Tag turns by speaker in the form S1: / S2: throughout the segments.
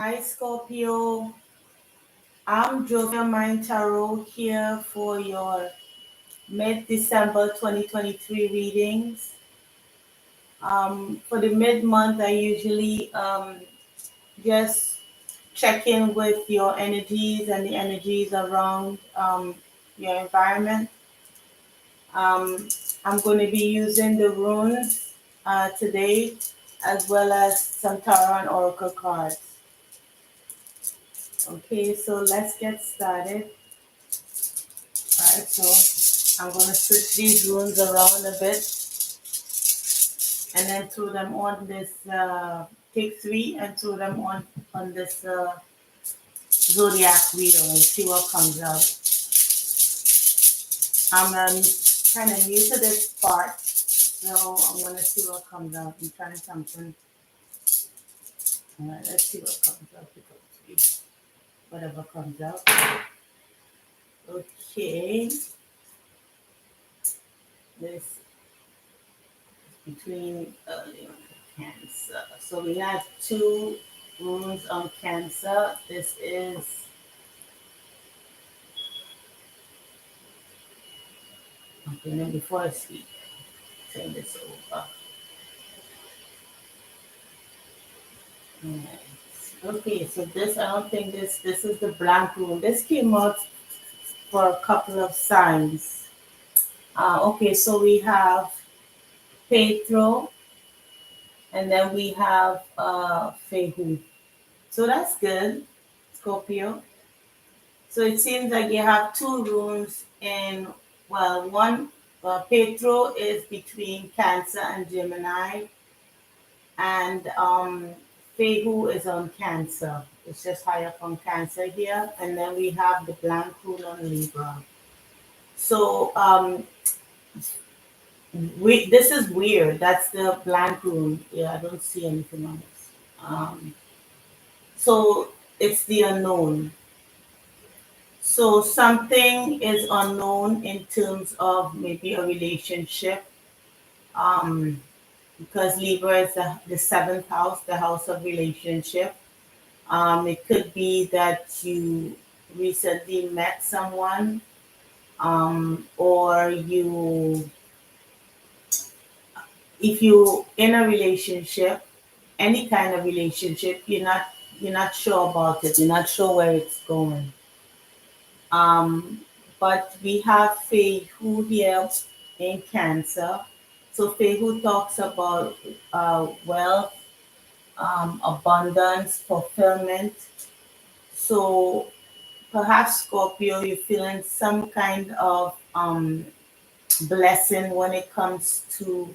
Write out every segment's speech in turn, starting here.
S1: Hi, Scorpio. I'm Mind Tarot here for your mid-December 2023 readings. For the mid-month, I usually just check in with your energies and the energies around your environment. Um, I'm going to be using the runes today, as well as some tarot and oracle cards. Okay, so let's get started. Alright, so I'm gonna switch these runes around a bit and then throw them on this, take three and throw them on this zodiac wheel and see what comes out. I'm kind of new to this part, so I'm gonna see what comes out. I'm trying something. Alright, let's see what comes out. Pick up three, whatever comes out. Okay, this between Leo and Cancer. So we have two runes on Cancer. This is okay. Then before I speak, turn this over. Alright. Okay, so this I don't think this is the blank rune. This came out for a couple of signs. Okay, so we have Pedro, and then we have Fehu. So that's good, Scorpio. So it seems like you have two runes in, well, one, Petro is between Cancer and Gemini, and Fehu is on Cancer. It's just high up on Cancer here. And then we have the blank rune on Libra. So this is weird. That's the blank rune. Yeah, I don't see anything on this. So it's the unknown. So something is unknown in terms of maybe a relationship, um, because Libra is the seventh house, the house of relationship. It could be that you recently met someone, or if you in a relationship, any kind of relationship, you're not sure about it. You're not sure where it's going. Um, but we have Fehu here in Cancer. So Fehu talks about wealth, abundance, fulfillment. So perhaps Scorpio, you're feeling some kind of blessing when it comes to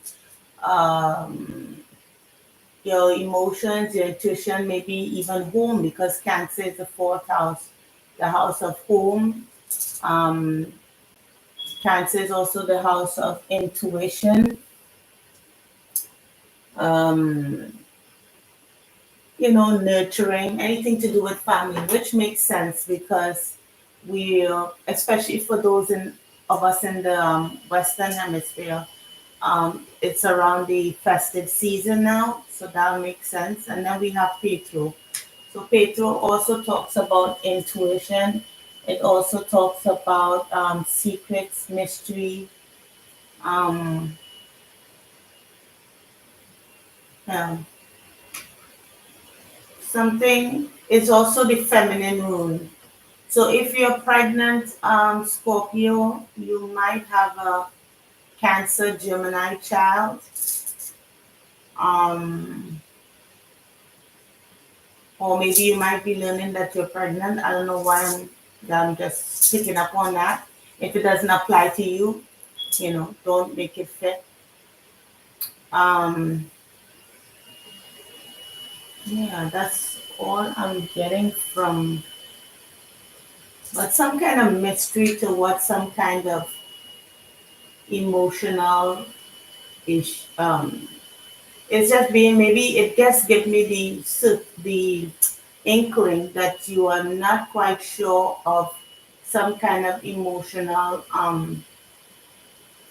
S1: um, your emotions, your intuition, maybe even home, because Cancer is the fourth house, the house of home. Um, Cancer is also the house of intuition. Um, Nurturing, anything to do with family, which makes sense because especially for those of us in the Western Hemisphere, it's around the festive season now, so that makes sense. And then we have Petro. So Petro also talks about intuition. It also talks about secrets, mystery, um, um, something is also the feminine rune. So if you're pregnant, Scorpio, you might have a Cancer Gemini child. Um, or maybe you might be learning that you're pregnant. I don't know why I'm just picking up on that. If it doesn't apply to you, don't make it fit. Um, yeah, that's all I'm getting from, but some kind of mystery to what some kind of emotional ish. It's just being, maybe it just give me the inkling that you are not quite sure of some kind of emotional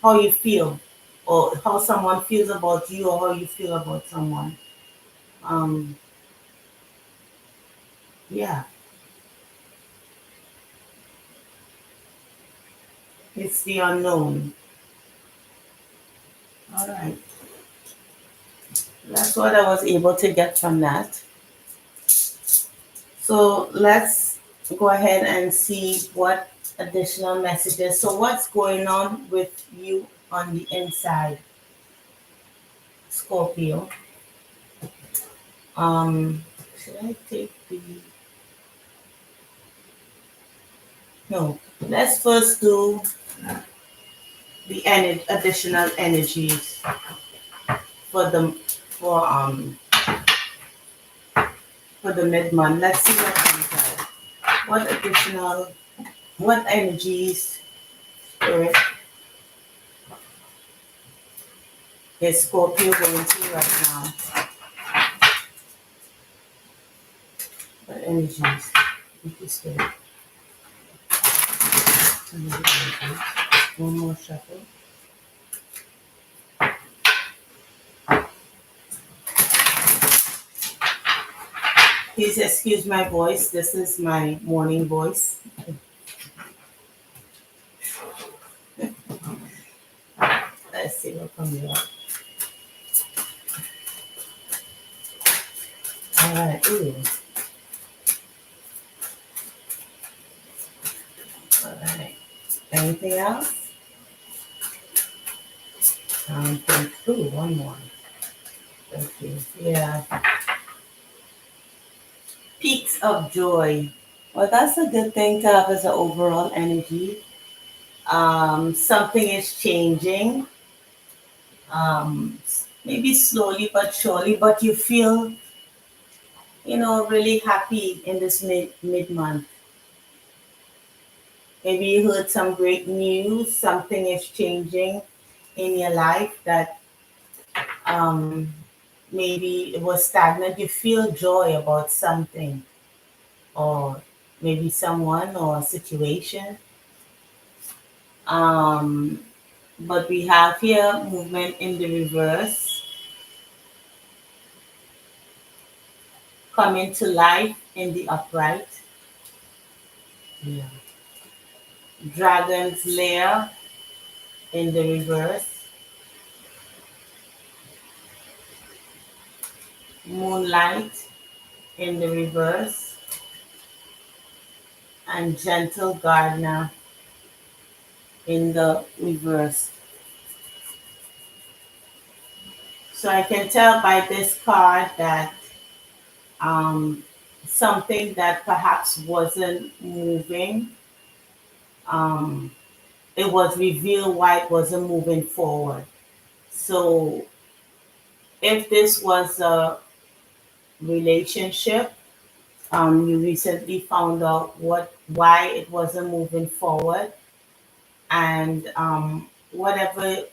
S1: how you feel, or how someone feels about you, or how you feel about someone. Um, Yeah, it's the unknown. All right. That's what I was able to get from that. So let's go ahead and see what additional messages. So what's going on with you on the inside, Scorpio? Should I take the no? Let's first do the additional energies for the for um for the mid month. Let's see what comes out. What additional what energies spirit is Scorpio going through right now? What energies? With spirit. One more shuffle. Please excuse my voice. This is my morning voice. Let's see what comes out. All right. Ooh. All right. Anything else? Thank you. One more. Thank you. Yeah. Peaks of joy. Well, that's a good thing to have as an overall energy. Something is changing. Maybe slowly but surely, but you feel, really happy in this mid month. Maybe you heard some great news, something is changing in your life that um, maybe it was stagnant. You feel joy about something, or maybe someone or a situation. Um, but we have here movement in the reverse, coming to life in the upright. Yeah. Dragon's lair in the reverse, moonlight in the reverse, and gentle gardener in the reverse. So I can tell by this card that um, something that perhaps wasn't moving, um, it was revealed why it wasn't moving forward. So if this was a relationship, you recently found out why it wasn't moving forward, and whatever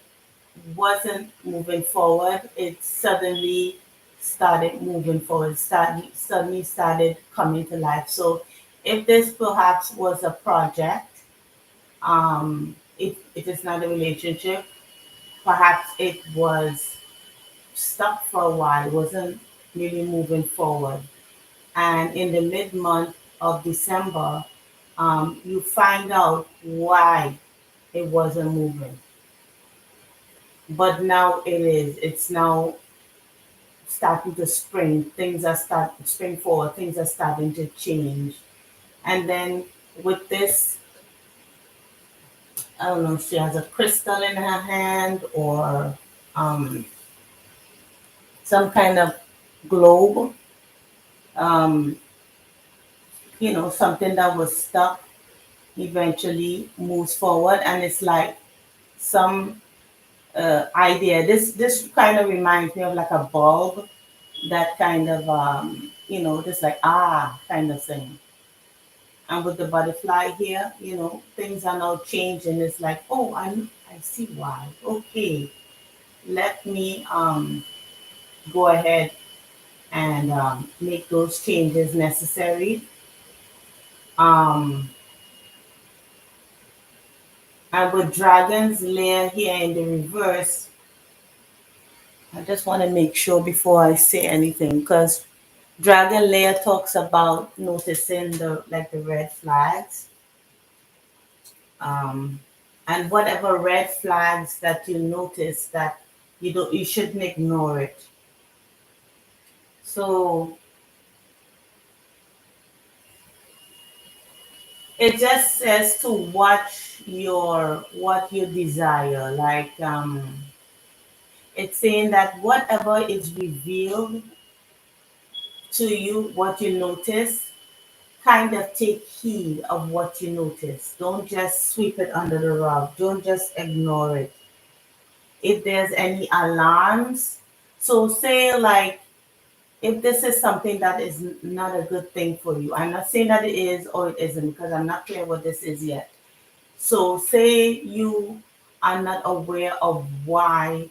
S1: wasn't moving forward, it suddenly started moving forward, suddenly started coming to life. So if this perhaps was a project, if it's not a relationship, perhaps it was stuck for a while, wasn't really moving forward. And in the mid month of December, you find out why it wasn't moving. But now it is. It's now starting to spring. Things are starting to spring forward. Things are starting to change. And then with this, I don't know, she has a crystal in her hand or um, some kind of globe, um, something that was stuck eventually moves forward. And it's like some idea. This kind of reminds me of like a bulb, that kind of just like kind of thing. And with the butterfly here, things are now changing. It's like, oh, I see why. Okay, let me go ahead and make those changes necessary. Um, and with dragon's lair here in the reverse, I just want to make sure before I say anything, because Dragon layer talks about noticing the red flags, um, and whatever red flags that you notice that you shouldn't ignore it. So it just says to watch what you desire. It's saying that whatever is revealed to you, what you notice, kind of take heed of what you notice. Don't just sweep it under the rug. Don't just ignore it. If there's any alarms, so say like if this is something that is not a good thing for you. I'm not saying that it is or it isn't because I'm not clear what this is yet. So say you are not aware of why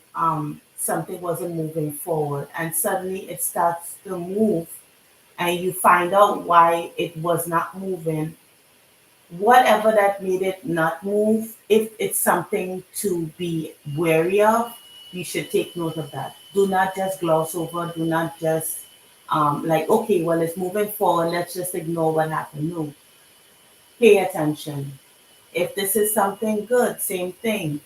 S1: something wasn't moving forward and suddenly it starts to move and you find out why it was not moving, whatever that made it not move, if it's something to be wary of, you should take note of that. Do not just gloss over, do not just okay, well, it's moving forward, let's just ignore what happened. No, pay attention. If this is something good, same thing.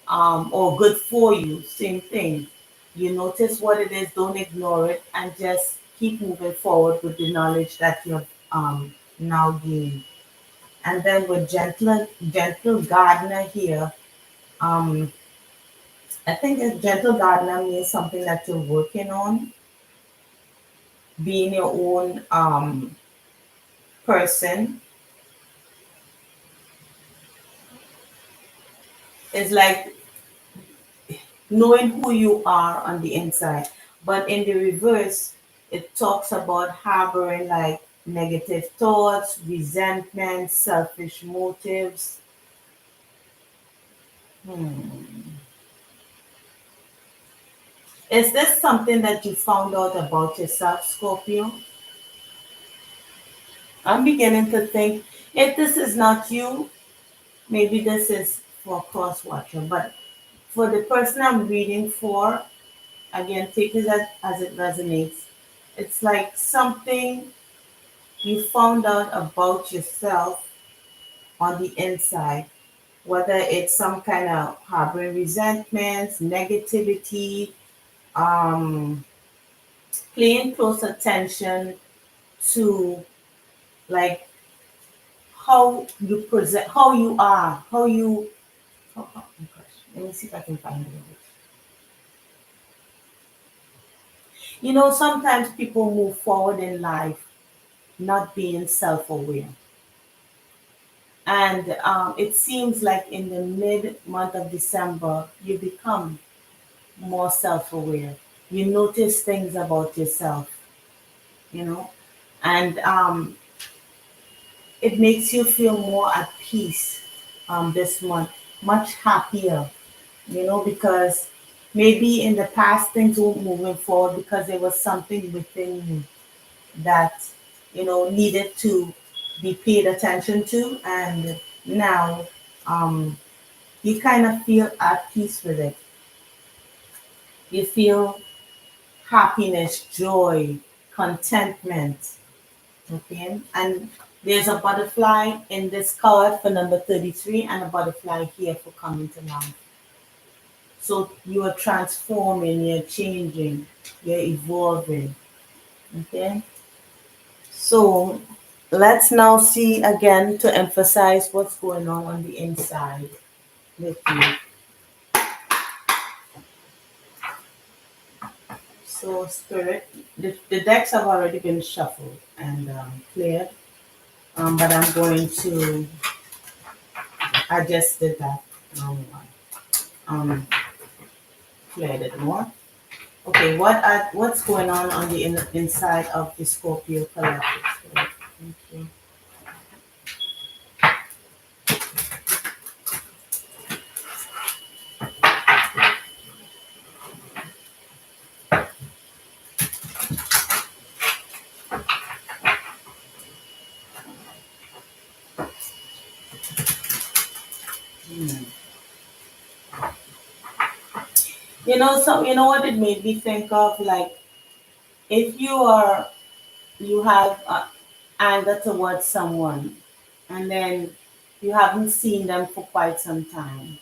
S1: Or good for you, same thing. You notice what it is, don't ignore it, and just keep moving forward with the knowledge that you've now gained. And then with gentle gardener here, um, I think a gentle gardener means something that you're working on, being your own person. It's like knowing who you are on the inside. But in the reverse, it talks about harboring like negative thoughts, resentment, selfish motives. Hmm. Is this something that you found out about yourself, Scorpio? I'm beginning to think if this is not you, maybe this is for cross watcher. But for the person I'm reading for, again, take it as it resonates. It's like something you found out about yourself on the inside, whether it's some kind of harboring resentments, negativity, um, paying close attention to like how you present, how you are, how you. Oh gosh, let me see if I can find it. You know, sometimes people move forward in life not being self-aware. And it seems like in the mid month of December, you become more self aware. You notice things about yourself, you know, and it makes you feel more at peace this month, much happier, because maybe in the past things weren't moving forward because there was something within you that, needed to be paid attention to. And now um, you kind of feel at peace with it. You feel happiness, joy, contentment. Okay. And there's a butterfly in this card for number 33 and a butterfly here for coming to life. So you are transforming, you're changing, you're evolving. Okay. So let's now see again to emphasize what's going on the inside with you. So, Spirit, the decks have already been shuffled and cleared, but I'm going to, I just did that wrong one. Um, Cleared it more. Okay, what's going on the inside of the Scorpio collective? Spirit? Thank you. Hmm. You know what it made me think of? Like, if you are you have anger towards someone, and then you haven't seen them for quite some time,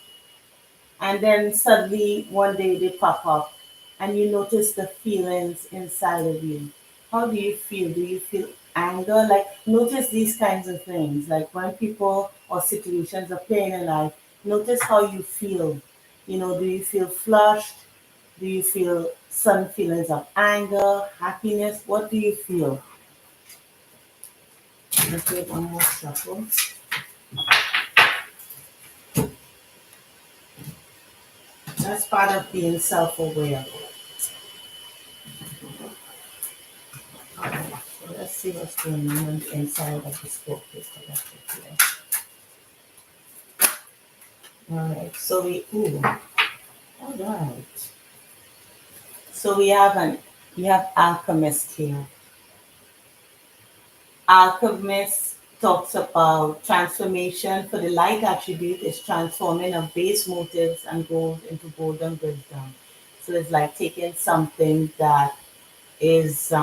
S1: and then suddenly one day they pop up, and you notice the feelings inside of you. How do you feel? Do you feel anger? Like, notice these kinds of things. Like when people or situations are playing in life, notice how you feel. Do you feel flushed? Do you feel some feelings of anger, happiness? What do you feel? Let's take one more shuffle. That's part of being self-aware. Alright, so let's see what's going on the inside of the Scorpio collective here. Alright, so alright. So we have alchemist here. Alchemist talks about transformation. For the light attribute is transforming of base motives and gold into golden wisdom. So it's like taking something that is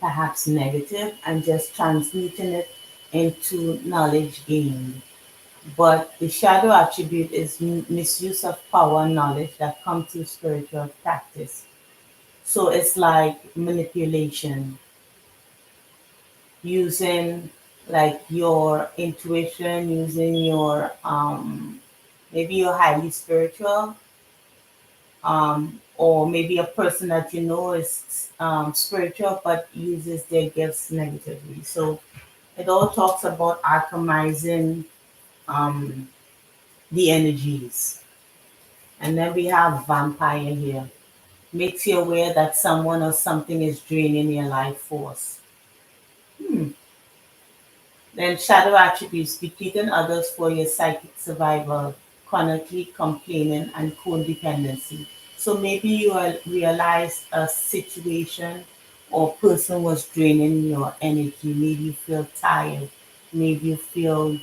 S1: perhaps negative and just transmuting it into knowledge gained. But the shadow attribute is misuse of power and knowledge that come through spiritual practice. So it's like manipulation, using like your intuition, using your maybe you're highly spiritual, or maybe a person that you know is spiritual but uses their gifts negatively. So it all talks about alchemizing um, the energies. And then we have vampire here. Makes you aware that someone or something is draining your life force. Hmm. Then shadow attributes, depleting others for your psychic survival, chronically complaining, and codependency. So maybe you realize a situation or person was draining your energy, made you feel tired, made you feel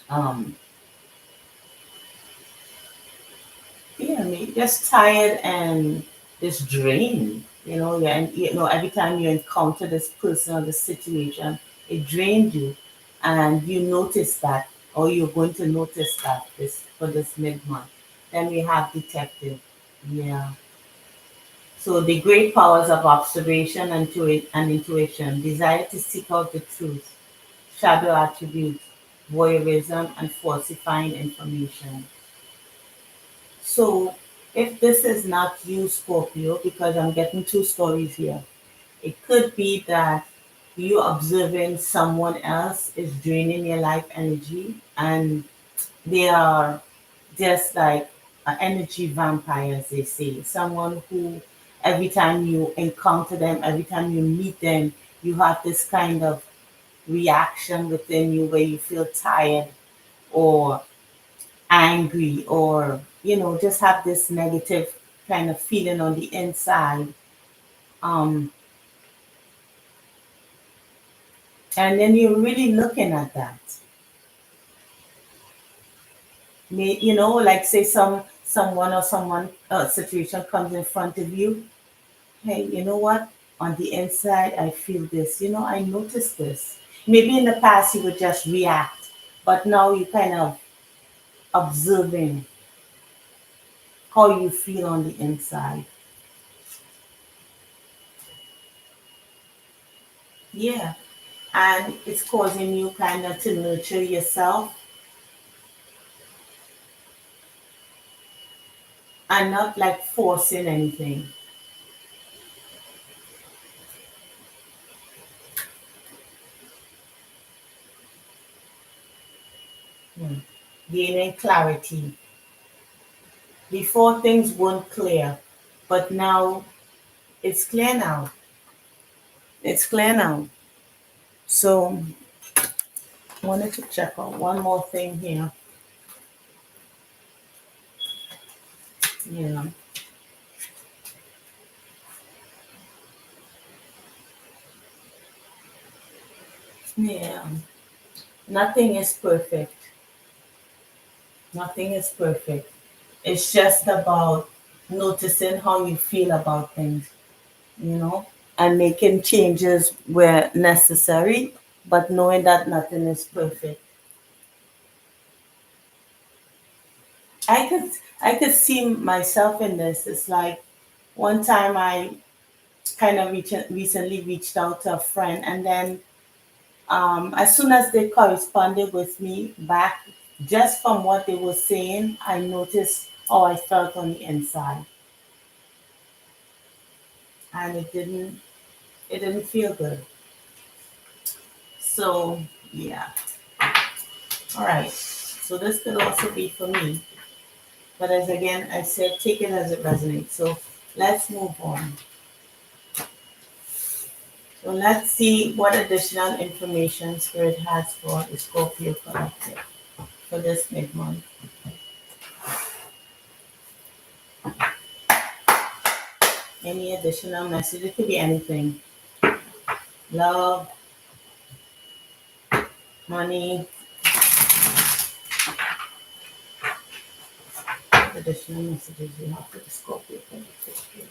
S1: um, yeah, me just tired and just drained. And every time you encounter this person or this situation, it drains you, and you notice that, or you're going to notice that this for this mid month. Then we have detective. Yeah. So the great powers of observation and intuition, desire to seek out the truth, shadow attributes, voyeurism, and falsifying information. So, if this is not you, Scorpio, because I'm getting two stories here, it could be that you observing someone else is draining your life energy, and they are just like an energy vampire, as they say. Someone who, every time you encounter them, every time you meet them, you have this kind of reaction within you where you feel tired or angry, or just have this negative kind of feeling on the inside, um and then you're really looking at that. Like, say someone or someone situation comes in front of you. Hey, you know what, on the inside I feel this, I noticed this. Maybe in the past you would just react, but now you kind of observing how you feel on the inside. Yeah. And it's causing you kind of to nurture yourself and not like forcing anything. Mm. Gaining clarity. Before things weren't clear, but now it's clear now. It's clear now. So I wanted to check on one more thing here. Yeah. Yeah. Nothing is perfect. Nothing is perfect. It's just about noticing how you feel about things, you know? and making changes where necessary, but knowing that nothing is perfect. I could I could see myself in this. It's like one time I kind of recently reached out to a friend, and then as soon as they corresponded with me back, just from what they were saying, I noticed how I felt on the inside, and it didn't feel good. So yeah, all right. So this could also be for me, but as again I said, take it as it resonates. So let's move on. So let's see what additional information Spirit has for the Scorpio collective for this mid month. Any additional message? It could be anything. Love, money, additional messages you have for the Scorpio collective. Okay.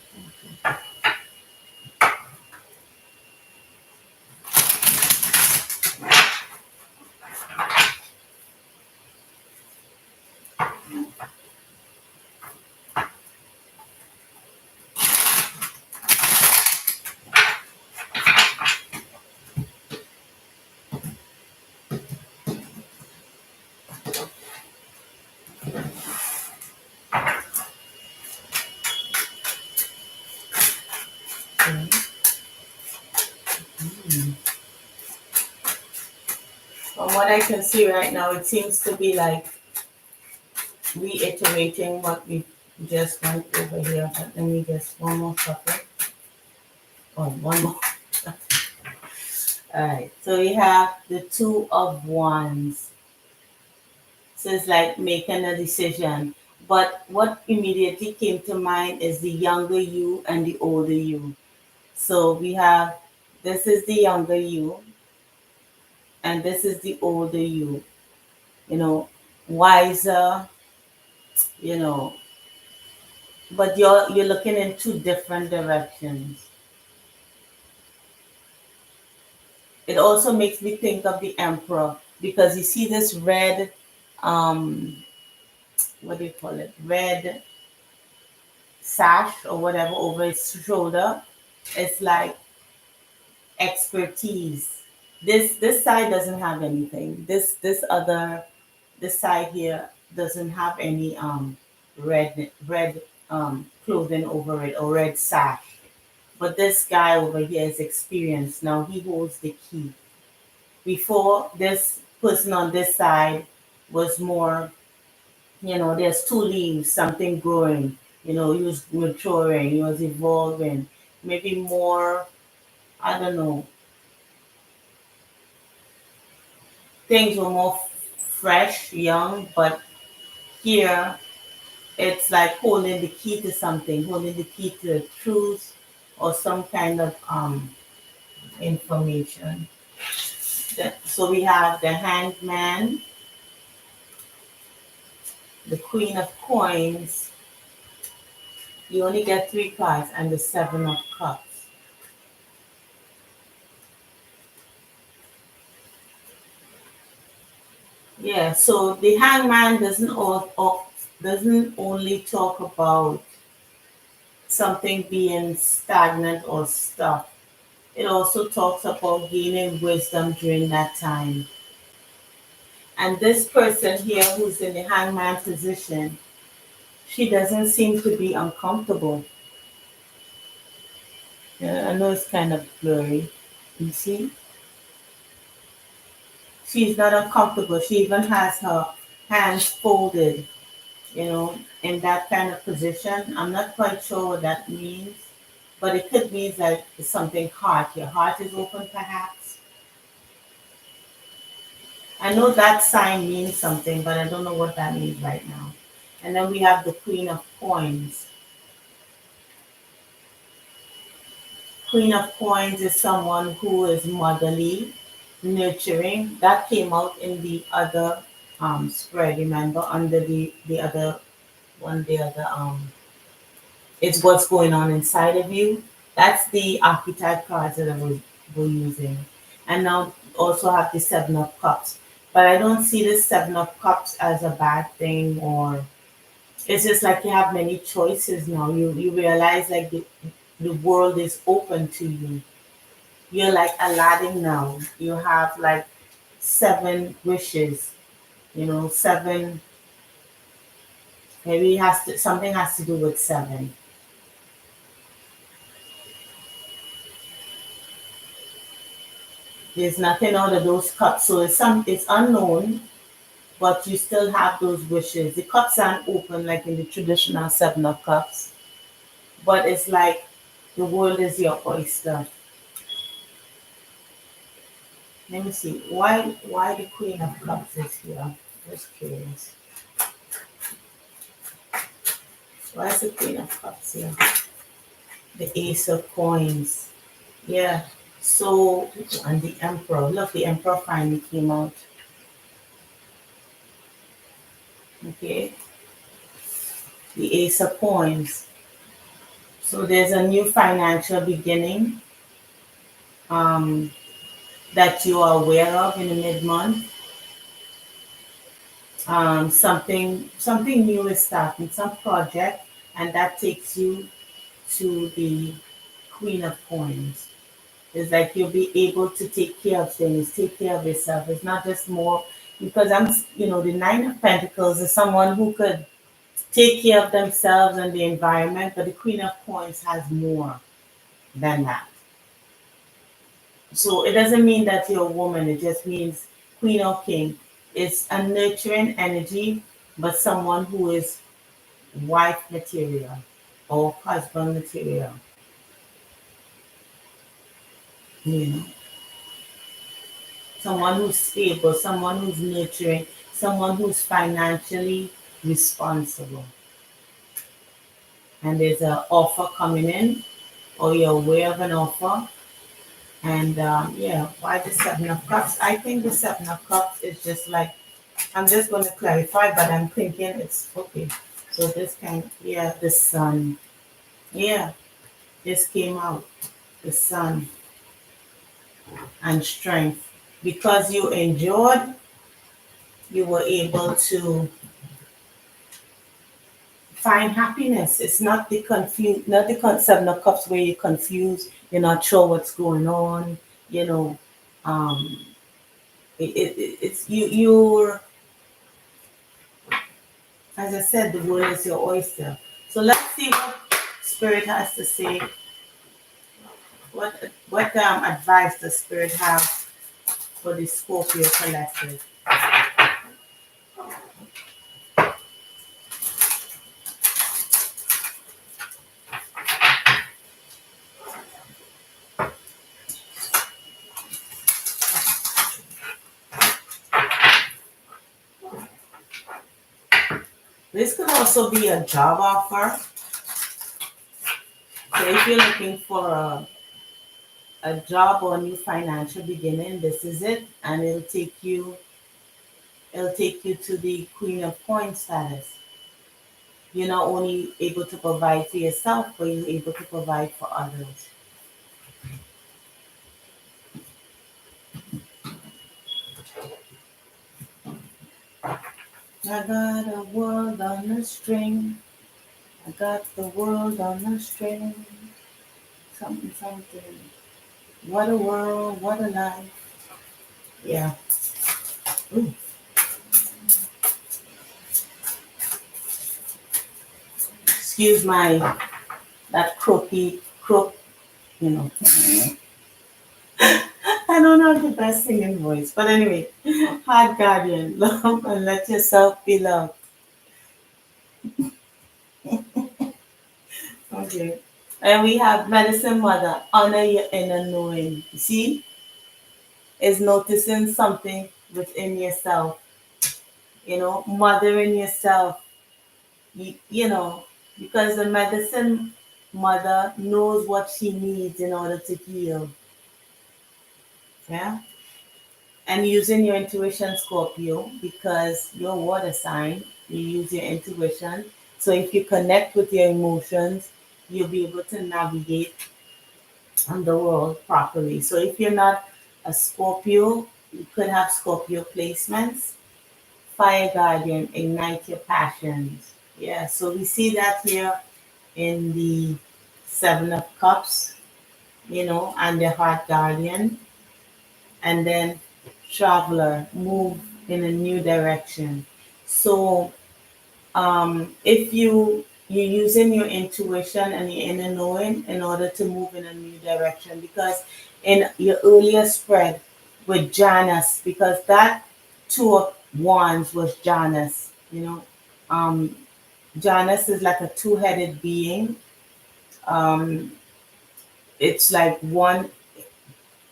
S1: Hmm. From what I can see right now, it seems to be like reiterating what we just went over here. But let me just one more couple. Oh, one more. All right. So we have the Two of Wands. So it's like making a decision. But what immediately came to mind is the younger you and the older you. So we have this is the younger you and this is the older you, you know, wiser, you know, but you're looking in two different directions. It also makes me think of the emperor because you see this red um what do you call it? Red sash or whatever over his shoulder. It's like expertise. This side doesn't have anything. This side here doesn't have any red clothing over it or red sash. But this guy over here is experienced. Now he holds the key. Before this person on this side was more, there's two leaves, something growing. He was maturing, he was evolving. Maybe more, I don't know, things were more fresh, young, but here it's like holding the key to something, holding the key to truth or some kind of information. So we have the Hanged Man, the Queen of Coins. You only get three cards, and the Seven of Cups. Yeah. So the Hangman doesn't only talk about something being stagnant or stuck. It also talks about gaining wisdom during that time. And this person here who's in the hangman position, she doesn't seem to be uncomfortable. Yeah, I know it's kind of blurry. You see? She's not uncomfortable. She even has her hands folded, in that kind of position. I'm not quite sure what that means, but it could mean like it's something heart. Your heart is open, perhaps. I know that sign means something, but I don't know what that means right now. And then we have the Queen of Coins. Queen of Coins is someone who is motherly, nurturing. That came out in the other spread, remember, under the other one, it's what's going on inside of you. That's the archetype cards that we're using. And now also have the Seven of Cups. But I don't see the Seven of Cups as a bad thing, or it's just like you have many choices now. You realize like the world is open to you. You're like Aladdin now. You have like seven wishes, seven. Maybe it has to something has to do with seven. There's nothing out of those cups, so it's unknown, but you still have those wishes. The cups aren't open like in the traditional Seven of Cups, but it's like the world is your oyster. Let me see why the Queen of Cups is here. Just curious. Why is the Queen of Cups here? The Ace of Coins. Yeah. So and the Emperor. Look, the Emperor finally came out. Okay. The Ace of Coins. So there's a new financial beginning um, that you are aware of in the mid-month. Something new is starting, some project, and that takes you to the Queen of Coins. It's like you'll be able to take care of things, take care of yourself. It's not just more because the Nine of Pentacles is someone who could take care of themselves and the environment, but the Queen of Coins has more than that. So it doesn't mean that you're a woman, it just means queen or king. It's a nurturing energy, but someone who is wife material or husband material, you know. Someone who's stable, someone who's nurturing, someone who's financially responsible. And there's an offer coming in, or you're aware of an offer. And yeah, why the Seven of Cups? I think the Seven of Cups is just like I'm just going to clarify, but I'm thinking it's okay. So this can, yeah, the sun. Yeah, this came out. The sun and strength. Because you endured, you were able to find happiness. It's not the not the Seven of Cups where you're confused, you're not sure what's going on, you know. Um, it's you're, as I said, the world is your oyster. So let's see what Spirit has to say. What advice does Spirit have for the Scorpio collective? This could also be a job offer. So if you're looking for a job or a new financial beginning, this is it, and it'll take you to the Queen of Coins status. You're not only able to provide for yourself, but you're able to provide for others. I got a world on a string. I got the world on a string. Something, something. What a world, what a life. Yeah. Ooh. Excuse my that croak. You know. I don't have the best singing voice, but anyway, heart guardian, love and let yourself be loved. Okay. And we have medicine mother, honor your inner knowing. See, is noticing something within yourself. Mothering yourself. You know, because the medicine mother knows what she needs in order to heal. Yeah. And using your intuition, Scorpio, because you're a water sign, you use your intuition. So if you connect with your emotions, you'll be able to navigate, on the world properly. So if you're not a Scorpio, you could have Scorpio placements. Fire guardian, ignite your passions. Yeah, so we see that here in the Seven of Cups, and the Heart Guardian, and then Traveler, move in a new direction. So if you're using your intuition and your inner knowing in order to move in a new direction, because in your earlier spread with Janus, because that two of wands was Janus, um, Janus is like a two-headed being. um, it's like one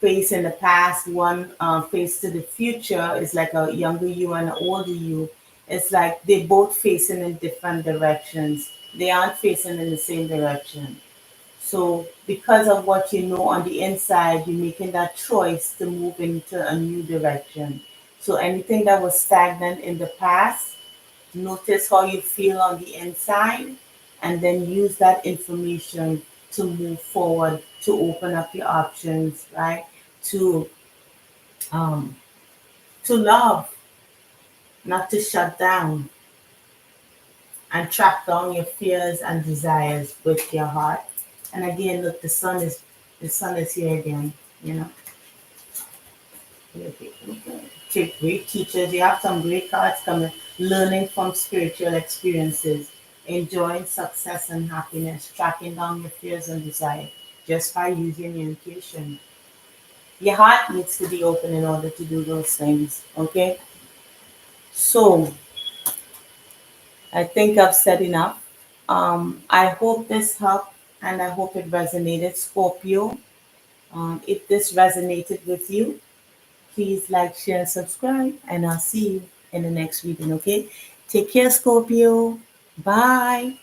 S1: face in the past, one face to the future. Is like a younger you and an older you. It's like they both facing in different directions. They aren't facing in the same direction. So because of what you know on the inside, you're making that choice to move into a new direction. So anything that was stagnant in the past, notice how you feel on the inside, and then use that information to move forward, to open up your options, right? To um, to love, not to shut down, and track down your fears and desires with your heart. And again, look, the sun is here again. You know, take great teachers. You have some great cards coming. Learning from spiritual experiences, enjoying success and happiness, tracking down your fears and desires just by using your intuition. Your heart needs to be open in order to do those things. Okay, so I think I've said enough. I hope this helped and I hope it resonated, Scorpio. If this resonated with you, please like, share, subscribe, and I'll see you in the next reading, okay? Take care, Scorpio. Bye.